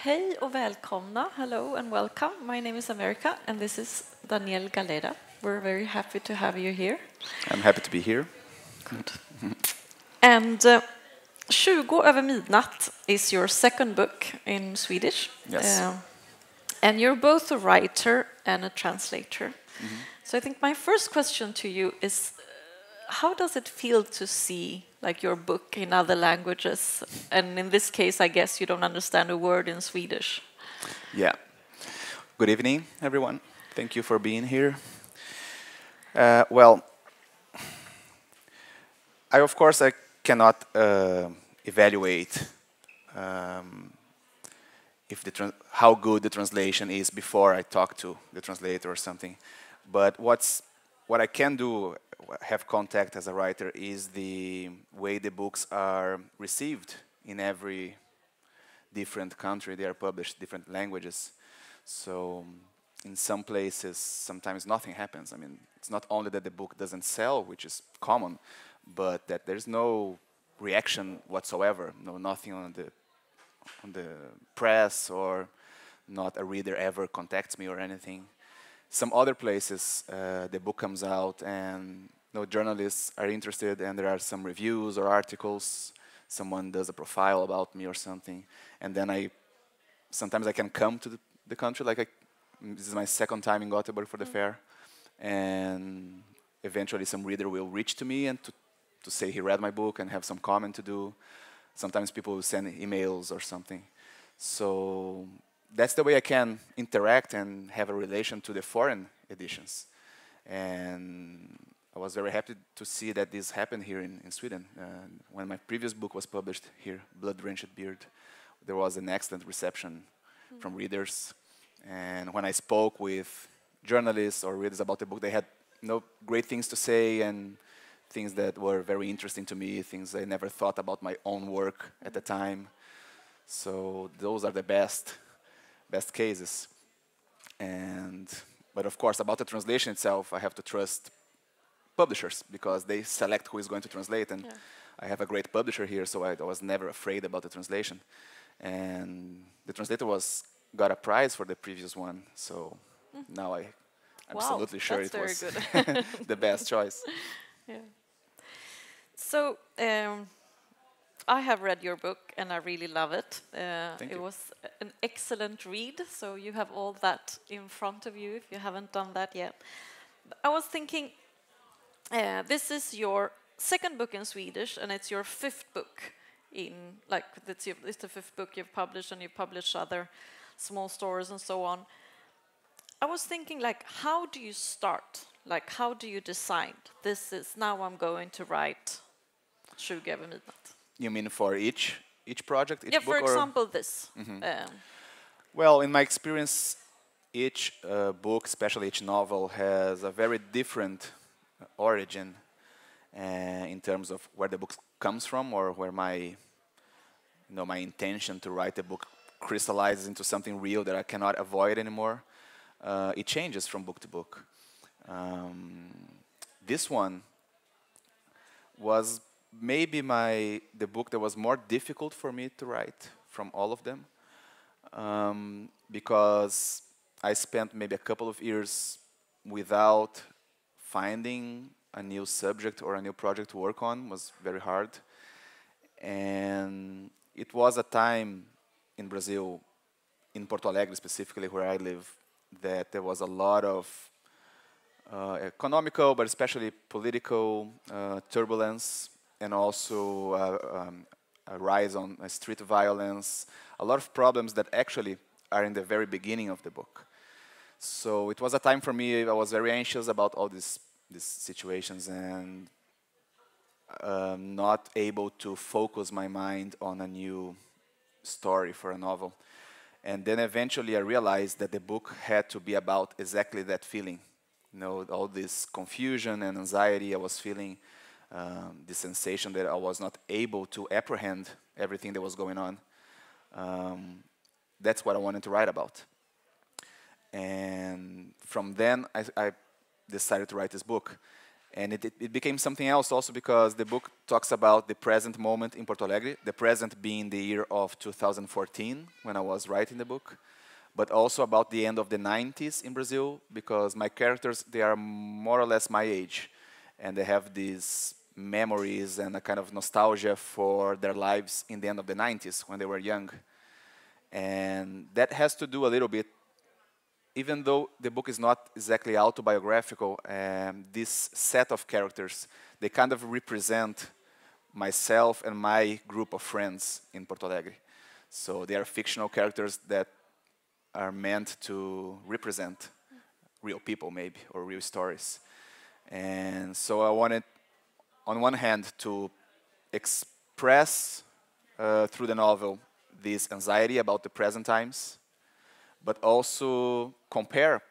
Hej och välkomna. Hello and welcome. My name is America and this is Daniel Galera. We're very happy to have you here. I'm happy to be here. Good. And 20 över midnatt is your second book in Swedish. Yes. And you're both a writer and a translator. So I think my first question to you is, how does it feel to see your book in other languages? And in this case, I guess you don't understand a word in Swedish. Yeah. Good evening, everyone. Thank you for being here. Of course, I cannot evaluate how good the translation is before I talk to the translator or something. But what I can do, have contact as a writer, is the way the books are received in every different country. They are published different languages. So in some places, sometimes nothing happens. I mean, it's not only that the book doesn't sell, which is common, but that there's no reaction whatsoever, nothing on the press, or not a reader ever contacts me or anything. Some other places, the book comes out and journalists are interested, and there are some reviews or articles. Someone does a profile about me or something, and then sometimes I can come to the country. This is my second time in Gothenburg for the fair, and eventually some reader will reach to me and to say he read my book and have some comment to do. Sometimes people will send emails or something. So that's the way I can interact and have a relation to the foreign editions. And I was very happy to see that this happened here in Sweden. When my previous book was published here, Blood-Drenched Beard, there was an excellent reception from readers. And when I spoke with journalists or readers about the book, they had great things to say and things that were very interesting to me, things I never thought about my own work at the time. So those are the best cases. But of course, about the translation itself, I have to trust publishers, because they select who is going to translate. And I have a great publisher here, so I was never afraid about the translation. And the translator got a prize for the previous one, so now I'm absolutely sure it was the best choice. Yeah. So I have read your book and I really love it. It was an excellent read, so you have all that in front of you if you haven't done that yet. I was thinking, this is your second book in Swedish, and it's your fifth book it's the fifth book you've published, and you publish other small stories and so on. I was thinking, how do you start? How do you decide? Now I'm going to write 20 över midnatt. You mean for each project, each book? For example, this. Well, in my experience, each book, especially each novel, has a very different origin in terms of where the book comes from, or where my intention to write the book crystallizes into something real that I cannot avoid anymore. It changes from book to book. This one was maybe the book that was more difficult for me to write from all of them, because I spent maybe a couple of years without finding a new subject or a new project to work on. It was very hard. And it was a time in Brazil, in Porto Alegre specifically, where I live, that there was a lot of economical, but especially political turbulence, and also a rise on street violence, a lot of problems that actually are in the very beginning of the book. So it was a time for me. I was very anxious about all these situations, and not able to focus my mind on a new story for a novel. And then eventually I realized that the book had to be about exactly that feeling. All this confusion and anxiety I was feeling, the sensation that I was not able to apprehend everything that was going on. That's what I wanted to write about. And from then I decided to write this book. And it became something else also because the book talks about the present moment in Porto Alegre, the present being the year of 2014 when I was writing the book, but also about the end of the 90s in Brazil because my characters, they are more or less my age and they have these memories and a kind of nostalgia for their lives in the end of the 90s when they were young. And that has to do a little bit, even though the book is not exactly autobiographical, this set of characters, they kind of represent myself and my group of friends in Porto Alegre. So they are fictional characters that are meant to represent real people maybe, or real stories. And so I wanted, on one hand, to express through the novel this anxiety about the present times, but also compare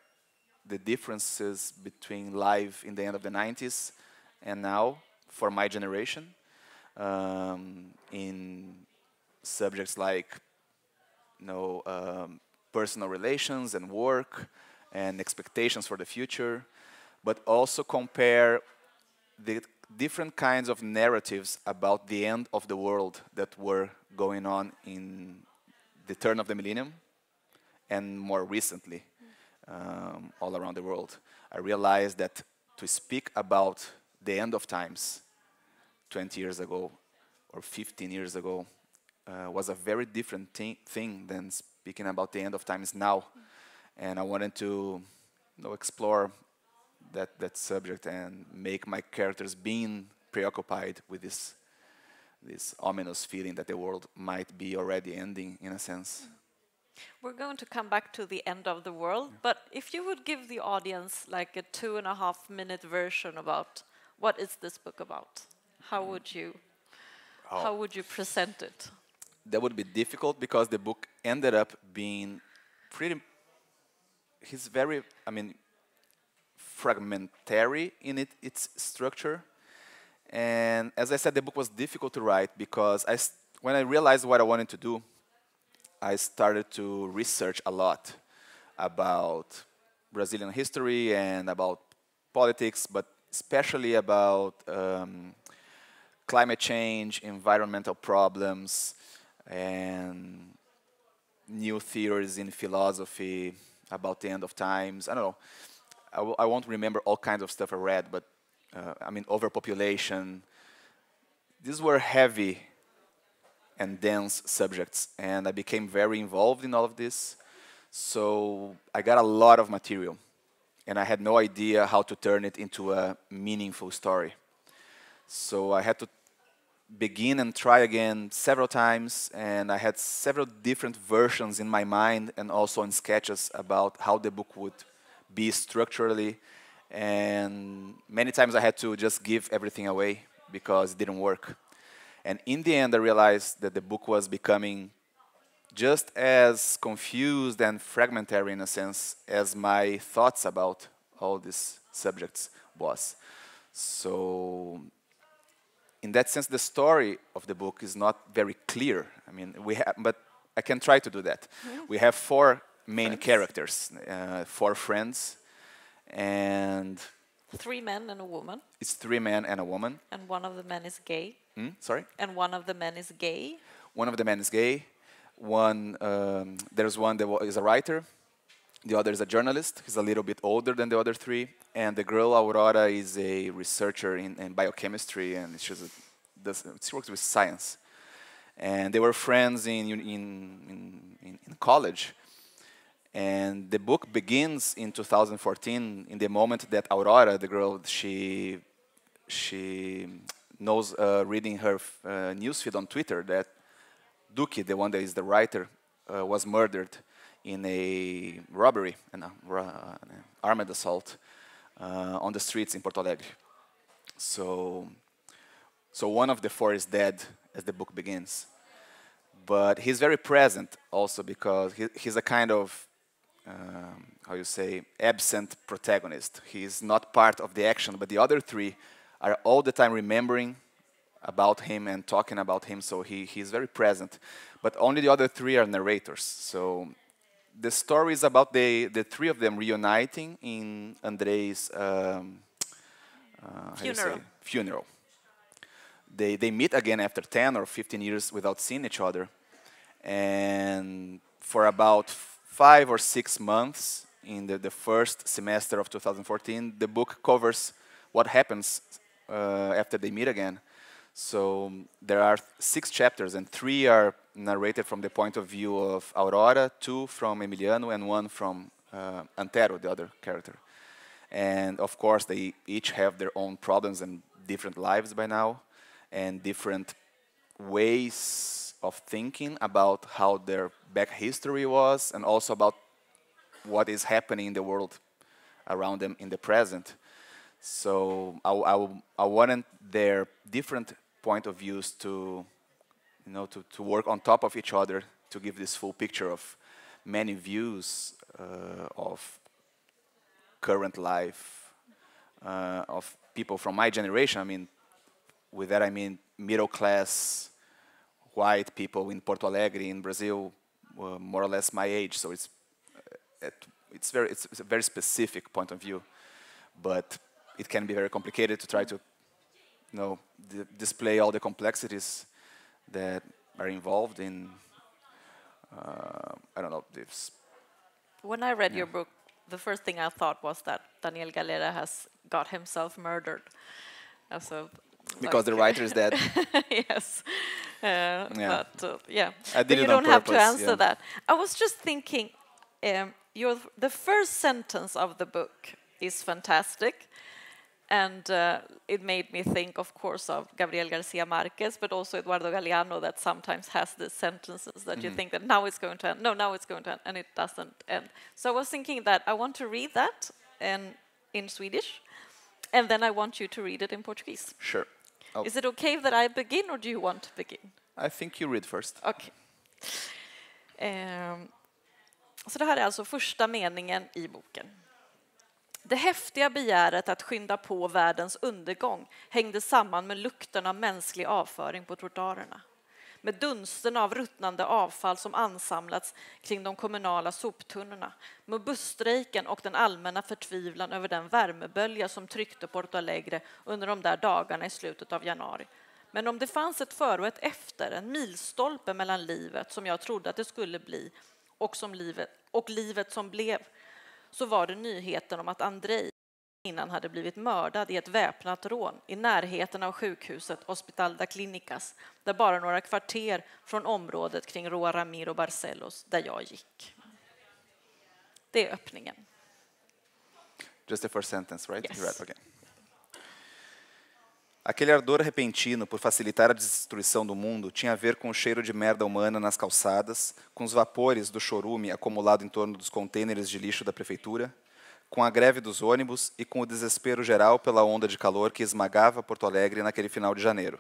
the differences between life in the end of the 90s and now for my generation in subjects like personal relations and work and expectations for the future, but also compare the different kinds of narratives about the end of the world that were going on in the turn of the millennium and more recently all around the world. I realized that to speak about the end of times 20 years ago or 15 years ago was a very different thing than speaking about the end of times now. And I wanted to explore that subject and make my characters being preoccupied with this ominous feeling that the world might be already ending in a sense. We're going to come back to the end of the world, but if you would give the audience like a 2.5-minute version about what is this book about, how would you present it? That would be difficult because the book ended up being he's very, fragmentary in its structure. And as I said, the book was difficult to write because when I realized what I wanted to do, I started to research a lot about Brazilian history and about politics, but especially about climate change, environmental problems, and new theories in philosophy about the end of times. I don't know. I won't remember all kinds of stuff I read, but overpopulation. These were heavy and dense subjects, and I became very involved in all of this. So I got a lot of material, and I had no idea how to turn it into a meaningful story. So I had to begin and try again several times, and I had several different versions in my mind and also in sketches about how the book would be structurally, and many times I had to just give everything away because it didn't work. And in the end, I realized that the book was becoming just as confused and fragmentary in a sense as my thoughts about all these subjects was. So in that sense, the story of the book is not very clear. But I can try to do that. Mm-hmm. We have 4 main characters, 4 friends, and 3 men and a woman. It's 3 men and a woman. And one of the men is gay. Sorry? And one of the men is gay. One of the men is gay. There's one that is a writer. The other is a journalist. He's a little bit older than the other 3. And the girl, Aurora, is a researcher in biochemistry, and she works with science. And they were friends in college. And the book begins in 2014, in the moment that Aurora, the girl, she knows, reading her newsfeed on Twitter, that Duque, the one that is the writer, was murdered in a robbery, an armed assault on the streets in Porto Alegre. So one of the 4 is dead as the book begins. But he's very present also because he's a kind of, absent protagonist. He's not part of the action, but the other 3 are all the time remembering about him and talking about him, so he's very present. But only the other 3 are narrators. So the story is about the 3 of them reuniting in Andrei's funeral. They meet again after 10 or 15 years without seeing each other. And for about 5 or 6 months in the first semester of 2014, the book covers what happens after they meet again. So there are 6 chapters, and 3 are narrated from the point of view of Aurora, 2 from Emiliano, and 1 from Antero, the other character. And of course, they each have their own problems and different lives by now, and different ways of thinking about how their back history was, and also about what is happening in the world around them in the present. So I wanted their different point of views to, to work on top of each other to give this full picture of many views of current life of people from my generation. I mean, with that I mean middle class white people in Porto Alegre in Brazil, more or less my age. So it's a very specific point of view, but it can be very complicated to try to display all the complexities that are involved in I don't know this. When I read your book, the first thing I thought was that Daniel Galera has got himself murdered. Because the writer is dead. Yes. But I did you it don't on have to purpose, answer that. I was just thinking, the first sentence of the book is fantastic. And it made me think, of course, of Gabriel Garcia Marquez, but also Eduardo Galeano, that sometimes has these sentences that you think that now it's going to end. No, now it's going to end, and it doesn't end. So I was thinking that I want to read that in Swedish, and then I want you to read it in Portuguese. Sure. Is it okay that I begin, or do you want to begin? I think you read first. Okay. Så det här är alltså första meningen i boken. Det häftiga begäret att skynda på världens undergång hängde samman med lukten av mänsklig avföring på trottoarerna. Med dunsten av ruttnande avfall som ansamlats kring de kommunala soptunnorna. Med busstrejken och den allmänna förtvivlan över den värmebölja som tryckte Porto Alegre under de där dagarna i slutet av januari. Men om det fanns ett före och ett efter, en milstolpe mellan livet som jag trodde att det skulle bli och livet som blev, så var det nyheten om att Andrei innan hade blivit mördad i ett väpnat rån i närheten av sjukhuset Hospital da Clínicas, där bara några kvarter från området kring Rua Ramiro Barcelos där jag gick. Det är öppningen. Just the first sentence, right? Yes. You're right. Okay. Aquele ardor repentino por facilitar a destruição do mundo tinha a ver com o cheiro de merda humana nas calçadas, com os vapores do chorume acumulado em torno dos contêineres de lixo da prefeitura, com a greve dos ônibus e com o desespero geral pela onda de calor que esmagava Porto Alegre naquele final de janeiro.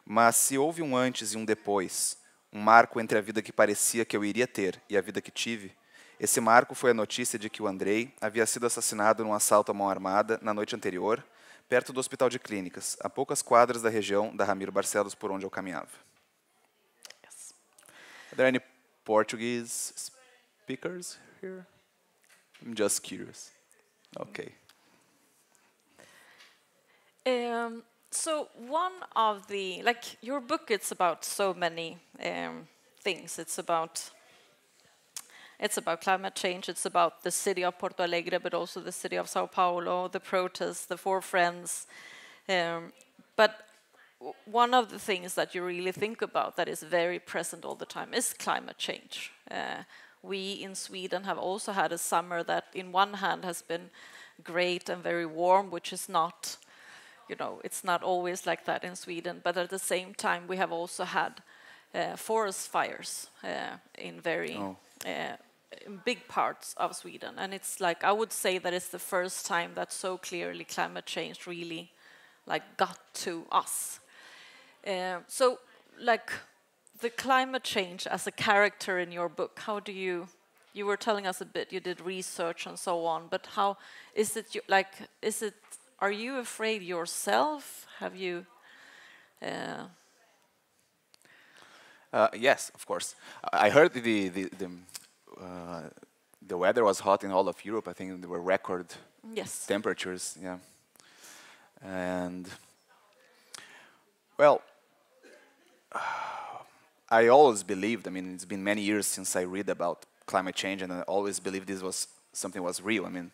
Mas se houve um antes e um depois, um marco entre a vida que parecia que eu iria ter e a vida que tive, esse marco foi a notícia de que o Andrei havia sido assassinado num assalto à mão armada na noite anterior, perto do Hospital de Clínicas, a poucas quadras da região da Ramiro Barcelos por onde eu caminhava. Yes. Are there any Portuguese speakers here? I'm just curious. Okay. So one of the, your book, it's about so many things. It's about climate change, it's about the city of Porto Alegre, but also the city of Sao Paulo, the protests, the Four Friends. But one of the things that you really think about that is very present all the time is climate change. We in Sweden have also had a summer that in one hand has been great and very warm, which is not, it's not always like that in Sweden, but at the same time we have also had forest fires in very... in big parts of Sweden, and it's I would say that it's the first time that so clearly climate change really got to us. So the climate change as a character in your book, how do you were telling us a bit, you did research and so on, but how is it are you afraid yourself? Have you Yes, of course. I heard the weather was hot in all of Europe. I think there were record temperatures. Yeah, And, well, I always believed, I mean, it's been many years since I read about climate change, and I always believed this was something was real. I mean,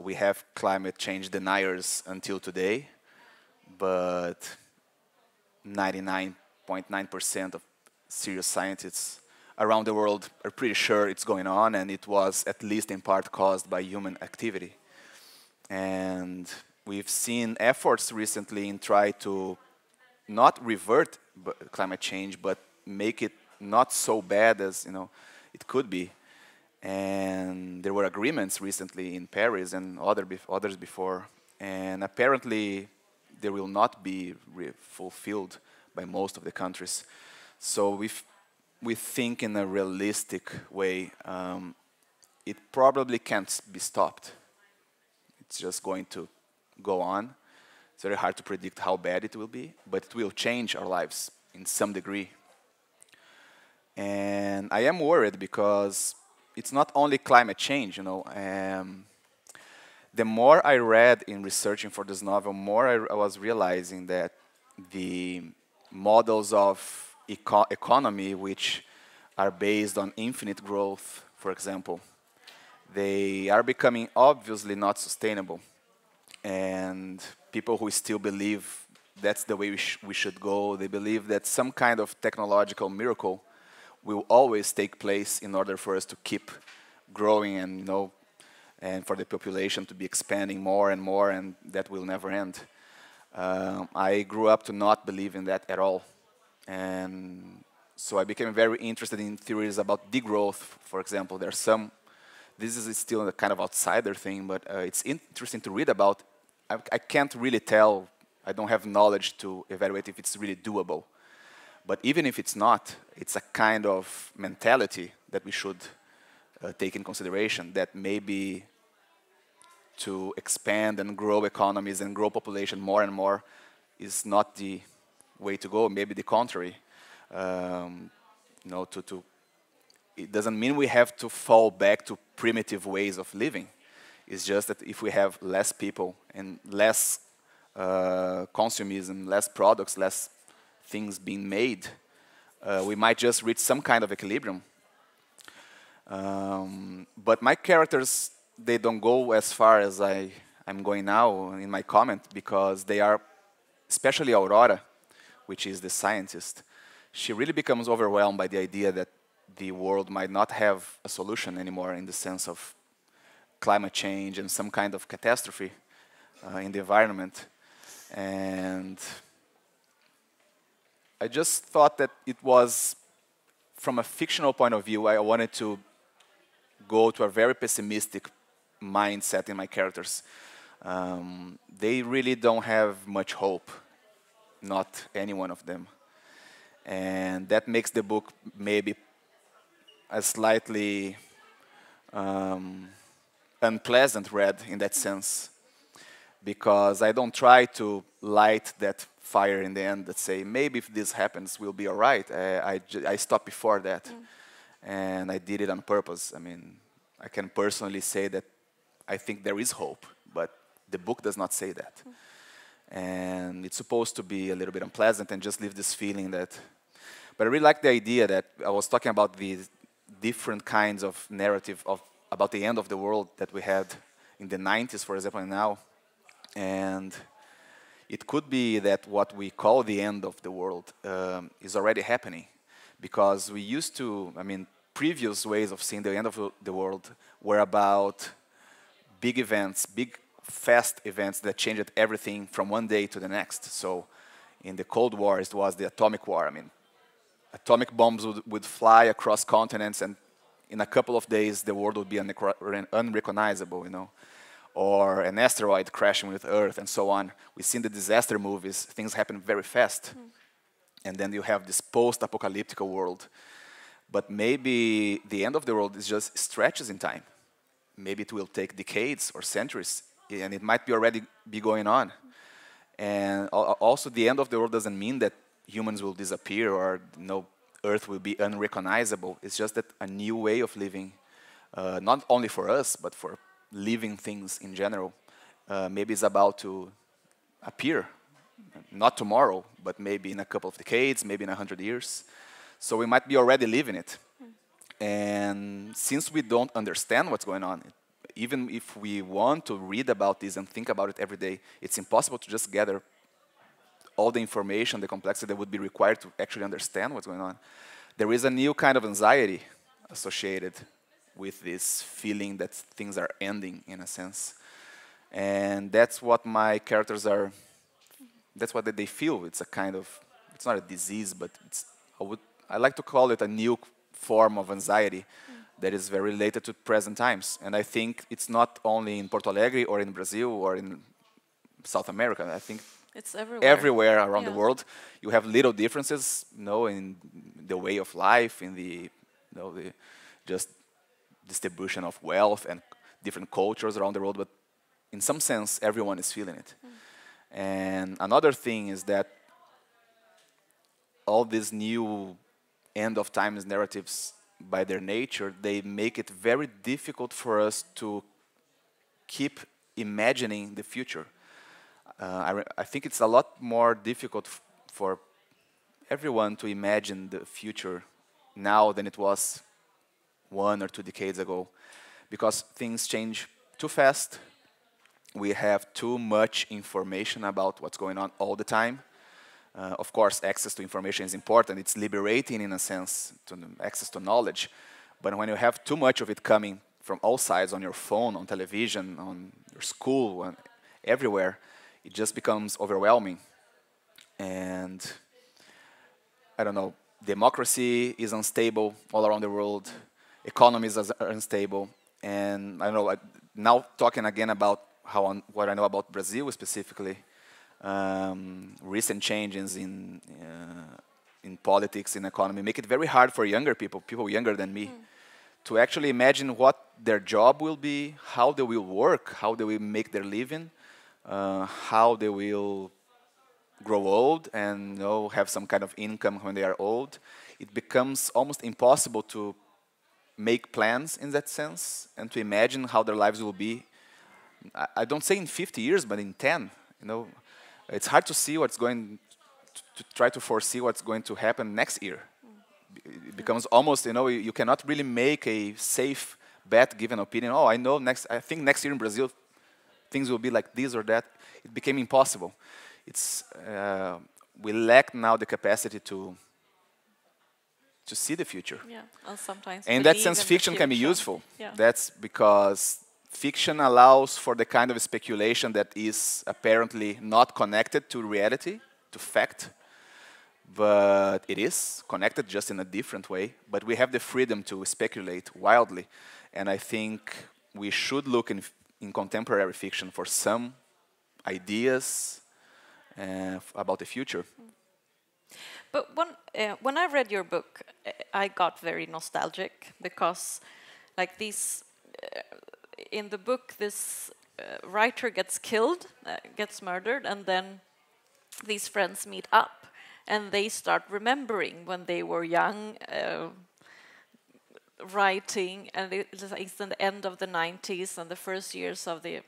we have climate change deniers until today, but 99.9% of serious scientists around the world are pretty sure it's going on, and it was at least in part caused by human activity. And we've seen efforts recently in try to not revert climate change, but make it not so bad as it could be. And there were agreements recently in Paris and others before, and apparently they will not be fulfilled by most of the countries. So if we think in a realistic way, it probably can't be stopped. It's just going to go on. It's very hard to predict how bad it will be, but it will change our lives in some degree. And I am worried because it's not only climate change, the more I read in researching for this novel, more I was realizing that the models of economy, which are based on infinite growth, for example, they are becoming obviously not sustainable. And people who still believe that's the way we should go, they believe that some kind of technological miracle will always take place in order for us to keep growing and and for the population to be expanding more and more, and that will never end. I grew up to not believe in that at all, and so I became very interested in theories about degrowth. For example, there are some. This is still a kind of outsider thing, but it's interesting to read about. I can't really tell. I don't have knowledge to evaluate if it's really doable. But even if it's not, it's a kind of mentality that we should take in consideration, that maybe to expand and grow economies and grow population more and more is not the way to go. Maybe the contrary. It doesn't mean we have to fall back to primitive ways of living. It's just that if we have less people and less consumerism, less products, less things being made, we might just reach some kind of equilibrium. But my characters, they don't go as far as I'm going now in my comment, because they are, especially Aurora, which is the scientist, she really becomes overwhelmed by the idea that the world might not have a solution anymore in the sense of climate change and some kind of catastrophe in the environment. And I just thought that it was, from a fictional point of view, I wanted to go to a very pessimistic mindset in my characters. They really don't have much hope, not any one of them. And that makes the book maybe a slightly unpleasant read in that sense, because I don't try to light that fire in the end that say, maybe if this happens, we'll be all right. I stopped before that, and I did it on purpose. I mean, I can personally say that I think there is hope, but the book does not say that. And it's supposed to be a little bit unpleasant and just leave this feeling that... But I really like the idea that I was talking about the different kinds of narrative about the end of the world that we had in the 90s, for example, and now. And it could be that what we call the end of the world is already happening, because we used to, I mean, previous ways of seeing the end of the world were about big events, big, fast events that changed everything from one day to the next. So in the Cold War, it was the atomic war. I mean, atomic bombs would fly across continents, and in a couple of days, the world would be unrecognizable, or an asteroid crashing with Earth, and so on. We've seen the disaster movies. Things happen very fast. And then you have this post-apocalyptic world. But maybe the end of the world is just stretches in time. Maybe it will take decades or centuries, and it might be already be going on. And also, the end of the world doesn't mean that humans will disappear or Earth will be unrecognizable. It's just that a new way of living, not only for us, but for living things in general, maybe is about to appear. Not tomorrow, but maybe in a couple of decades, maybe in 100 years. So we might be already living it. And since we don't understand what's going on, even if we want to read about this and think about it every day, it's impossible to just gather all the information, the complexity that would be required to actually understand what's going on. There is a new kind of anxiety associated with this feeling that things are ending, in a sense. And that's what my characters are, that's what they feel. It's a kind of, it's not a disease, but it's, I like to call it a new form of anxiety that is very related to present times. And I think it's not only in Porto Alegre or in Brazil or in South America. I think it's everywhere, everywhere around the world. You have little differences, in the way of life, in the, the just distribution of wealth and different cultures around the world. But in some sense, everyone is feeling it. And another thing is that all these new end of times narratives, by their nature, they make it very difficult for us to keep imagining the future. I think it's a lot more difficult for everyone to imagine the future now than it was 1 or 2 decades ago, because things change too fast. We have too much information about what's going on all the time. Of course, access to information is important. It's liberating, in a sense, access to knowledge. But when you have too much of it coming from all sides, on your phone, on television, on your school, everywhere, it just becomes overwhelming. And I don't know, democracy is unstable all around the world. Economies are unstable. And I don't know, now talking again about what I know about Brazil specifically, recent changes in politics, in economy, make it very hard for younger people younger than me, to actually imagine what their job will be, how they will work, how they will make their living, how they will grow old and have some kind of income when they are old. It becomes almost impossible to make plans in that sense and to imagine how their lives will be. I don't say in 50 years, but in 10. It's hard to see what's going to try to foresee what's going to happen next year. It becomes almost, you cannot really make a safe bet, give an opinion. Oh, I think next year in Brazil things will be like this or that. It became impossible. We lack now the capacity to see the future. Yeah, and sometimes. In that sense, fiction can be useful. Yeah. That's because fiction allows for the kind of speculation that is apparently not connected to reality, to fact, but it is connected just in a different way. But we have the freedom to speculate wildly, and I think we should look in contemporary fiction for some ideas about the future. But when I read your book, I got very nostalgic because, like in the book, this writer gets killed, gets murdered, and then these friends meet up, and they start remembering when they were young, writing, and it's in the end of the 90s and the first years of the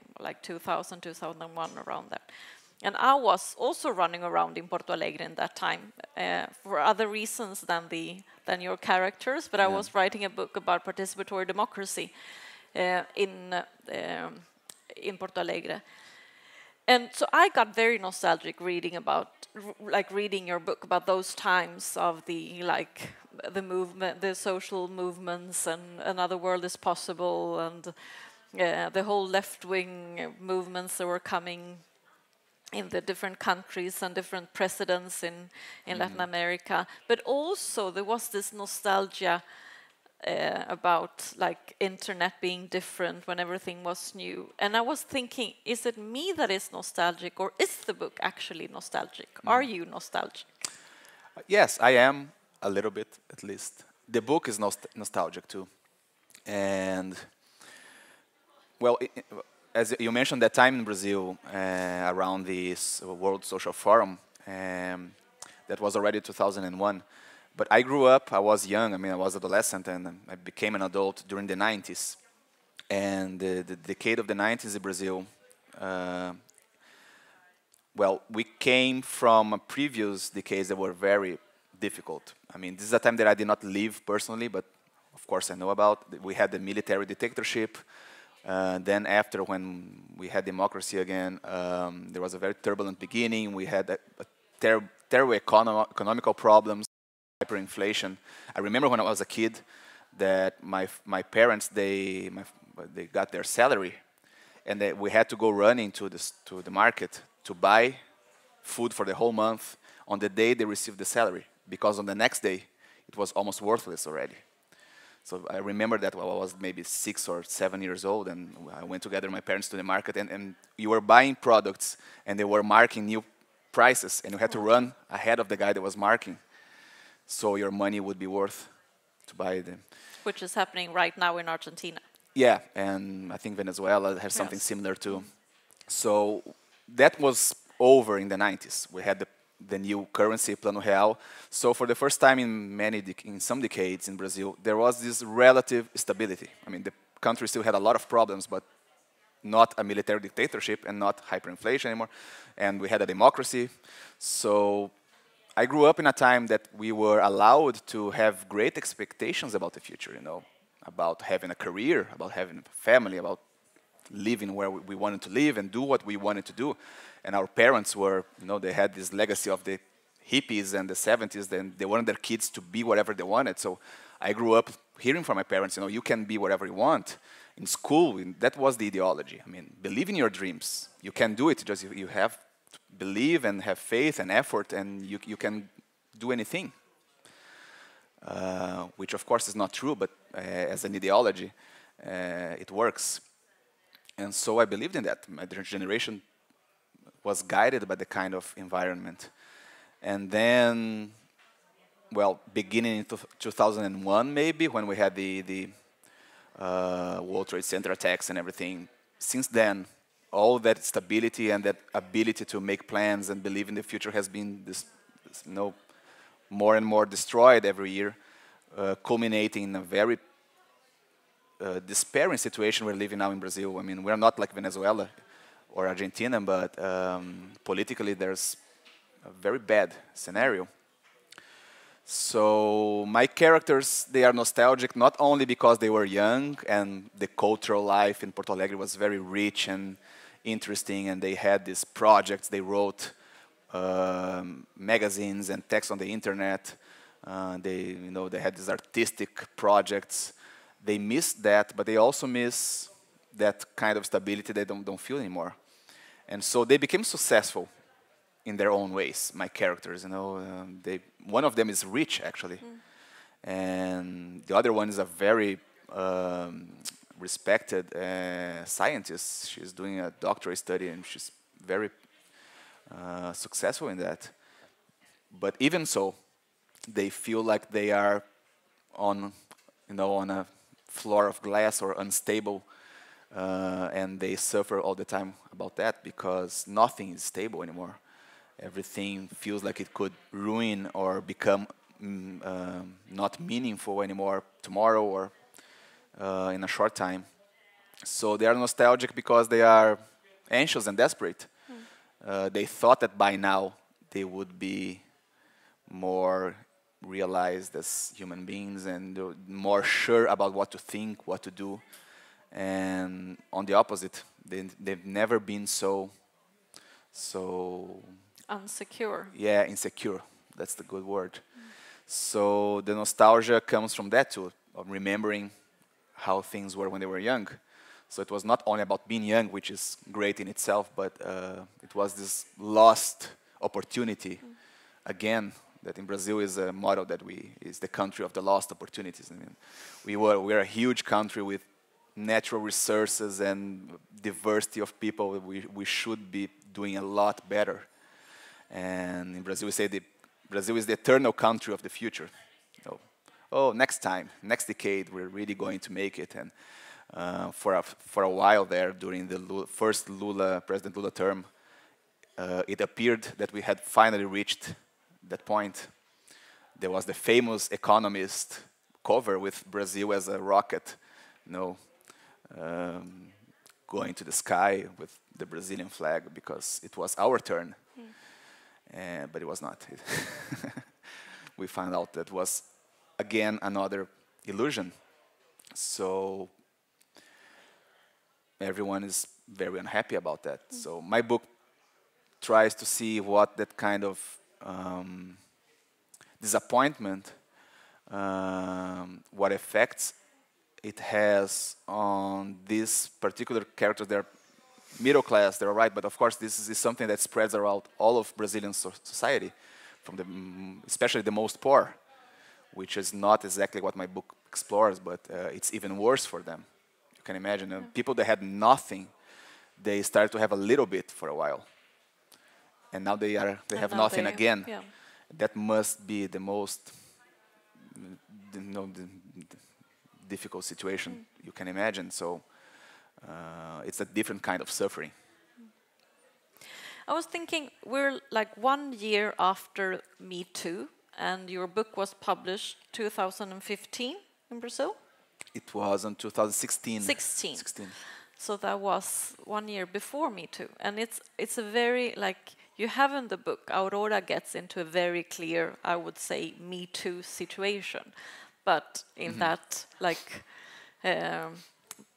2000, 2001, around that. And I was also running around in Porto Alegre in that time for other reasons than your characters, but I was writing a book about participatory democracy in Porto Alegre. And so I got very nostalgic reading your book about those times of the movement, the social movements, and another world is possible, and the whole left-wing movements that were coming in the different countries and different presidents in Latin America. But also there was this nostalgia about internet being different when everything was new. And I was thinking, is it me that is nostalgic, or is the book actually nostalgic? Are you nostalgic? Yes, I am, a little bit at least. The book is nostalgic too. And, well, as you mentioned, that time in Brazil around this World Social Forum, that was already 2001. But I grew up, I was young, I was adolescent, and I became an adult during the 90s. And the decade of the 90s in Brazil, we came from previous decades that were very difficult. I mean, this is a time that I did not live personally, but of course I know about. We had the military dictatorship. Then after, when we had democracy again, there was a very turbulent beginning. We had a terrible economical problems, hyperinflation. I remember when I was a kid that my parents, they got their salary, and we had to go running to the market to buy food for the whole month on the day they received the salary, because on the next day it was almost worthless already. So I remember that while I was maybe 6 or 7 years old, and I went together with my parents to the market, and you were buying products, and they were marking new prices, and you had to run ahead of the guy that was marking, so your money would be worth to buy them. Which is happening right now in Argentina. Yeah, and I think Venezuela has something similar too. So that was over in the 90s. We had the new currency, Plano Real. So for the first time in some decades in Brazil, there was this relative stability. I mean, the country still had a lot of problems, but not a military dictatorship and not hyperinflation anymore. And we had a democracy. So I grew up in a time that we were allowed to have great expectations about the future, you know, about having a career, about having a family, about living where we wanted to live and do what we wanted to do. And our parents were, you know, they had this legacy of the hippies and the 70s, then they wanted their kids to be whatever they wanted. So I grew up hearing from my parents, you know, you can be whatever you want. In school, that was the ideology. I mean, believe in your dreams. You can do it, just you have to believe and have faith and effort, and you can do anything. Which of course is not true, but as an ideology, it works. And so I believed in that. My generation was guided by the kind of environment. And then, well, beginning in 2001 maybe, when we had the World Trade Center attacks and everything, since then, all that stability and that ability to make plans and believe in the future has been you know, more and more destroyed every year, culminating in a very despairing situation we're living now in Brazil. I mean, we're not like Venezuela or Argentina, but politically there's a very bad scenario. So my characters, they are nostalgic not only because they were young and the cultural life in Porto Alegre was very rich and interesting, and they had these projects, they wrote magazines and text on the internet. They had these artistic projects. They miss that, but they also miss that kind of stability they don't feel anymore. And so they became successful in their own ways, my characters. You know, one of them is rich, actually. And the other one is a very respected scientist. She's doing a doctorate study, and she's very successful in that. But even so, they feel like they are on a floor of glass or unstable, and they suffer all the time about that because nothing is stable anymore. Everything feels like it could ruin or become not meaningful anymore tomorrow or in a short time. So they are nostalgic because they are anxious and desperate. They thought that by now they would be more realized as human beings and more sure about what to think, what to do. And on the opposite, they've never been so unsecure. Yeah, insecure. That's the good word. So the nostalgia comes from that too, of remembering how things were when they were young. So it was not only about being young, which is great in itself, but it was this lost opportunity. Again, that in Brazil is a motto that is the country of the lost opportunities. I mean, we're a huge country with natural resources and diversity of people. We should be doing a lot better. And in Brazil, we say Brazil is the eternal country of the future. Next time, next decade, we're really going to make it. And for a while there, during the first President Lula term, it appeared that we had finally reached that point. There was the famous Economist cover with Brazil as a rocket, going to the sky with the Brazilian flag because it was our turn. but it was not. We found out that was, again, another illusion. So everyone is very unhappy about that. So my book tries to see what that kind of disappointment, what effects it has on these particular characters. They're middle class, they're right, but of course this is something that spreads around all of Brazilian society, from the, especially the most poor, which is not exactly what my book explores, but it's even worse for them. You can imagine, people that had nothing, they started to have a little bit for a while. And now they have nothing again. Yeah. That must be the most difficult situation you can imagine. So it's a different kind of suffering. I was thinking, we're like 1 year after Me Too, and your book was published 2015 in Brazil? It was in 2016. 16. 16. So that was 1 year before Me Too. And it's a very, like, you have in the book, Aurora gets into a very clear, I would say, Me Too situation. But in that, like,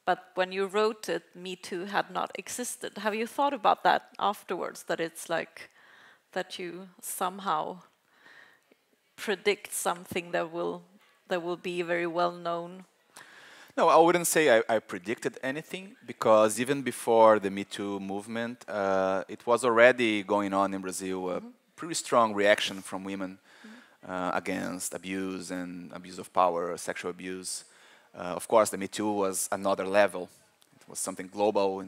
but when you wrote it, Me Too had not existed. Have you thought about that afterwards, that it's like, that you somehow predict something that will be very well known? No, I wouldn't say I predicted anything, because even before the Me Too movement, it was already going on in Brazil, a pretty strong reaction from women against abuse and abuse of power, sexual abuse. Of course, the Me Too was another level. It was something global,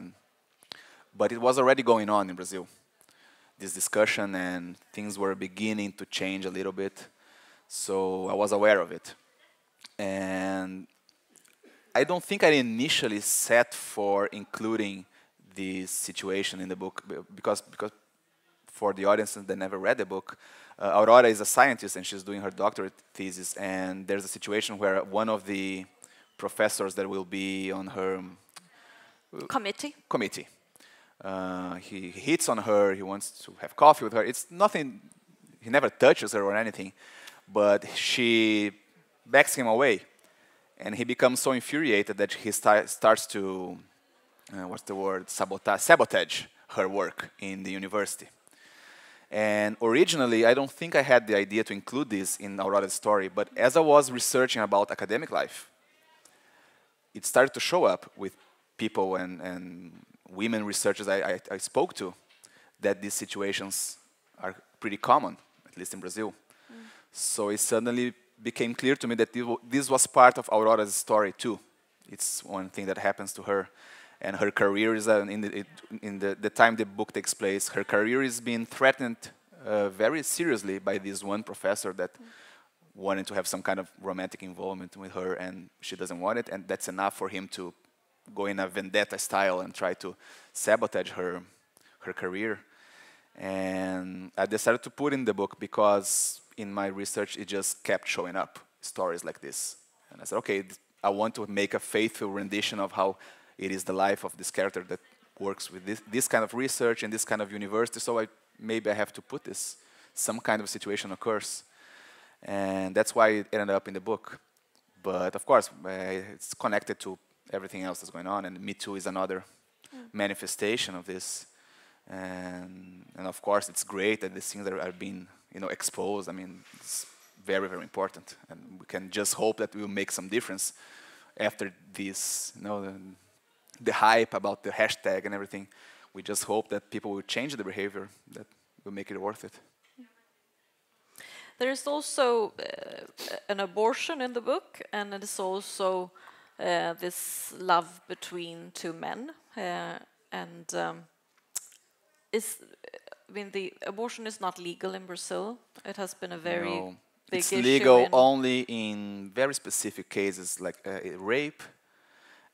but it was already going on in Brazil, this discussion, and things were beginning to change a little bit. So I was aware of it. And I don't think I initially set for including this situation in the book, because for the audiences that never read the book, Aurora is a scientist and she's doing her doctorate thesis, and there's a situation where one of the professors that will be on her Committee. He hits on her, he wants to have coffee with her. It's nothing, he never touches her or anything, but she backs him away. And he becomes so infuriated that he starts to, sabotage her work in the university. And originally, I don't think I had the idea to include this in Aurora's story, but as I was researching about academic life, it started to show up with people and women researchers I spoke to, that these situations are pretty common, at least in Brazil. So it suddenly became clear to me that this was part of Aurora's story too. It's one thing that happens to her, and her career is in the time the book takes place. Her career is being threatened very seriously by this one professor that wanted to have some kind of romantic involvement with her, and she doesn't want it, and that's enough for him to go in a vendetta style and try to sabotage her career. And I decided to put in the book because in my research it just kept showing up, stories like this. And I said, okay, I want to make a faithful rendition of how it is the life of this character that works with this kind of research in this kind of university, so maybe I have to put this, some kind of situation occurs. And that's why it ended up in the book. But of course, it's connected to everything else that's going on, and Me Too is another manifestation of this. And of course, it's great that these things are being exposed. I mean, it's very, very important, and we can just hope that we will make some difference after this. The hype about the hashtag and everything. We just hope that people will change their behavior, that will make it worth it. There is also an abortion in the book, and it is also this love between two men. The abortion is not legal in Brazil. It has been a very big issue. It's legal only in very specific cases, like rape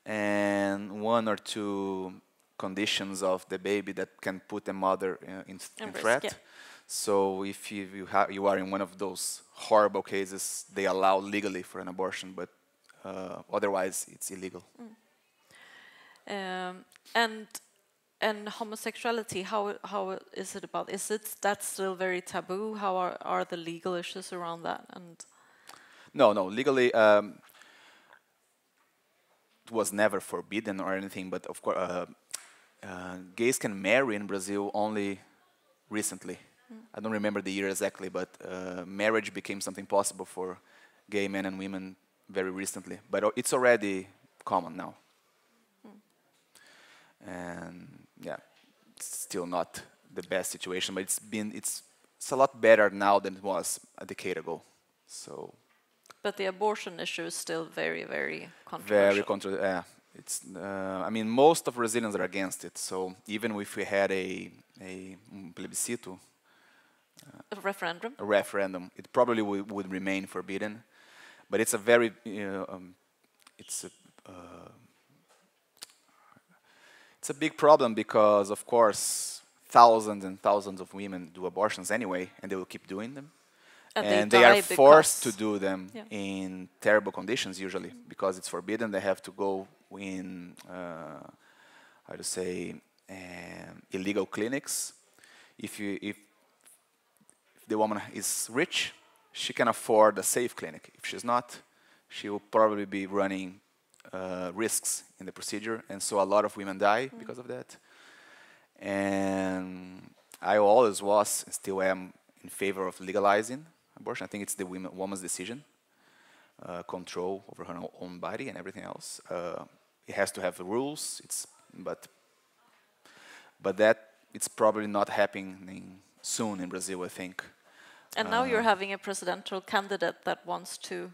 and 1 or 2 conditions of the baby that can put the mother in threat. Yeah. So if you are in one of those horrible cases, they allow legally for an abortion, but otherwise it's illegal. And And homosexuality, how is it about? Is it that still very taboo? How are the legal issues around that? And No, no, legally it was never forbidden or anything, but of course, gays can marry in Brazil only recently. I don't remember the year exactly, but marriage became something possible for gay men and women very recently. But it's already common now. And yeah, it's still not the best situation, but it's a lot better now than it was a decade ago. So. But the abortion issue is still very, very Very controversial. yeah. It's. I mean, most of Brazilians are against it. So even if we had a plebiscito, A referendum? a referendum, it probably would remain forbidden. But it's a very, it's a big problem because, of course, thousands and thousands of women do abortions anyway, and they will keep doing them. And they are forced to do them in terrible conditions usually because it's forbidden. They have to go in, how to say, illegal clinics. If the woman is rich, she can afford a safe clinic. If she's not, she will probably be running risks in the procedure, and so a lot of women die because of that. And I always was, and still am, in favor of legalizing abortion. I think it's the woman's decision, control over her own body and everything else. It has to have rules. But that it's probably not happening soon in Brazil, I think. And now you're having a presidential candidate that wants to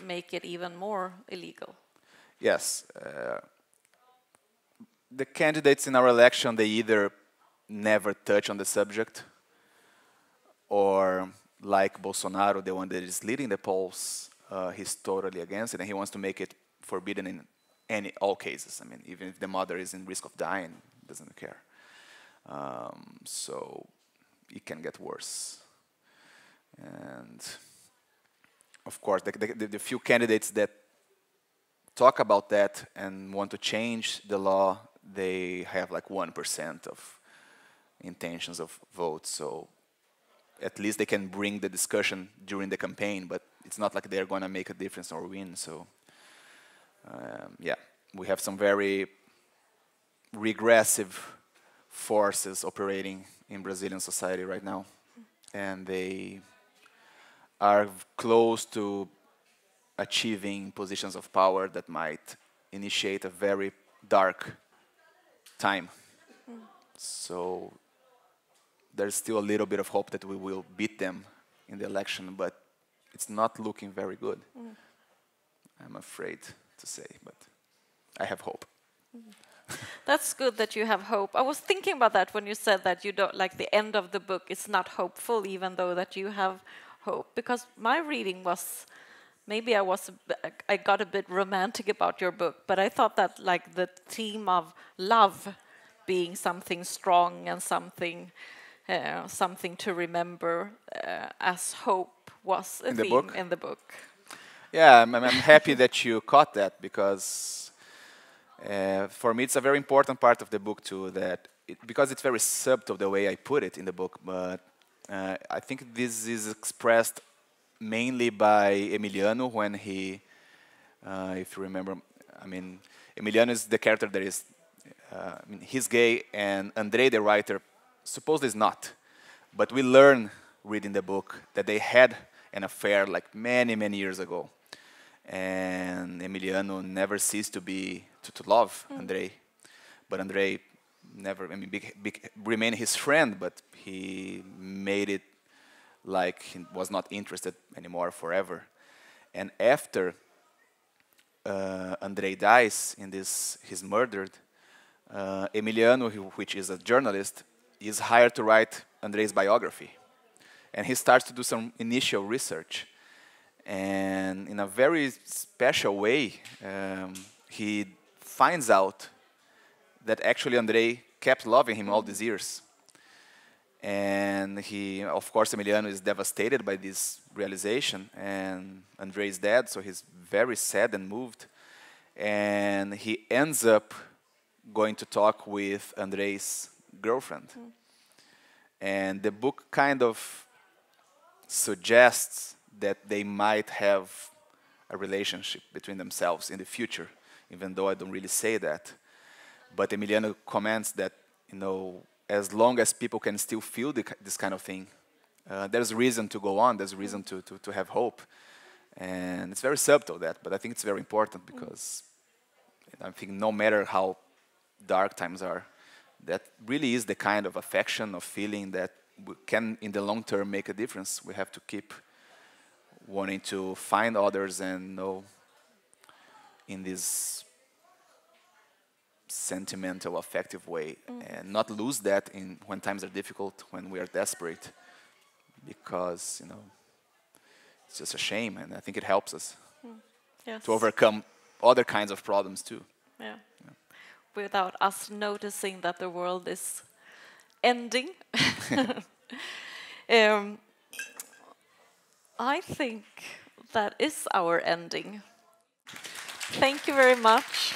make it even more illegal. Yes. The candidates in our election, they either never touch on the subject, or like Bolsonaro, the one that is leading the polls, he's totally against it, and he wants to make it forbidden in all cases. I mean, even if the mother is in risk of dying, doesn't care. So it can get worse. And of course, the few candidates that talk about that and want to change the law, they have like 1% of intentions of votes. So at least they can bring the discussion during the campaign, but it's not like they're going to make a difference or win. So yeah, we have some very regressive forces operating in Brazilian society right now, and they are close to achieving positions of power that might initiate a very dark time. So there's still a little bit of hope that we will beat them in the election, but it's not looking very good. I'm afraid to say, but I have hope. That's good that you have hope. I was thinking about that when you said that you don't like the end of the book. It's not hopeful, even though that you have hope. Because my reading was, maybe I got a bit romantic about your book, but I thought that like the theme of love being something strong and something to remember as hope was a theme in the book. Yeah, I'm happy that you caught that, because for me it's a very important part of the book too, because it's very subtle the way I put it in the book, but I think this is expressed mainly by Emiliano when he, if you remember, I mean, Emiliano is the character that is, I mean, he's gay, and Andrei, the writer, supposedly is not. But we learn reading the book that they had an affair like many, many years ago. And Emiliano never ceased to love Andrei. But Andrei never, I mean, remained his friend, but he made it like he was not interested anymore forever. And after Andrei dies, he's murdered, Emiliano, which is a journalist, is hired to write Andrei's biography. And he starts to do some initial research. And in a very special way, he finds out that actually Andrei kept loving him all these years. And of course, Emiliano is devastated by this realization, and Andrei is dead, so he's very sad and moved. And he ends up going to talk with Andrei's girlfriend. And the book kind of suggests that they might have a relationship between themselves in the future, even though I don't really say that. But Emiliano comments that, as long as people can still feel this kind of thing, there's reason to go on, there's reason to have hope. And it's very subtle, but I think it's very important because I think no matter how dark times are, that really is the kind of affection, of feeling that can, in the long term, make a difference. We have to keep wanting to find others and in this sentimental, affective way, and not lose that when times are difficult, when we are desperate, because it's just a shame, and I think it helps us to overcome other kinds of problems too. Yeah. Without us noticing that the world is ending. I think that is our ending. Thank you very much.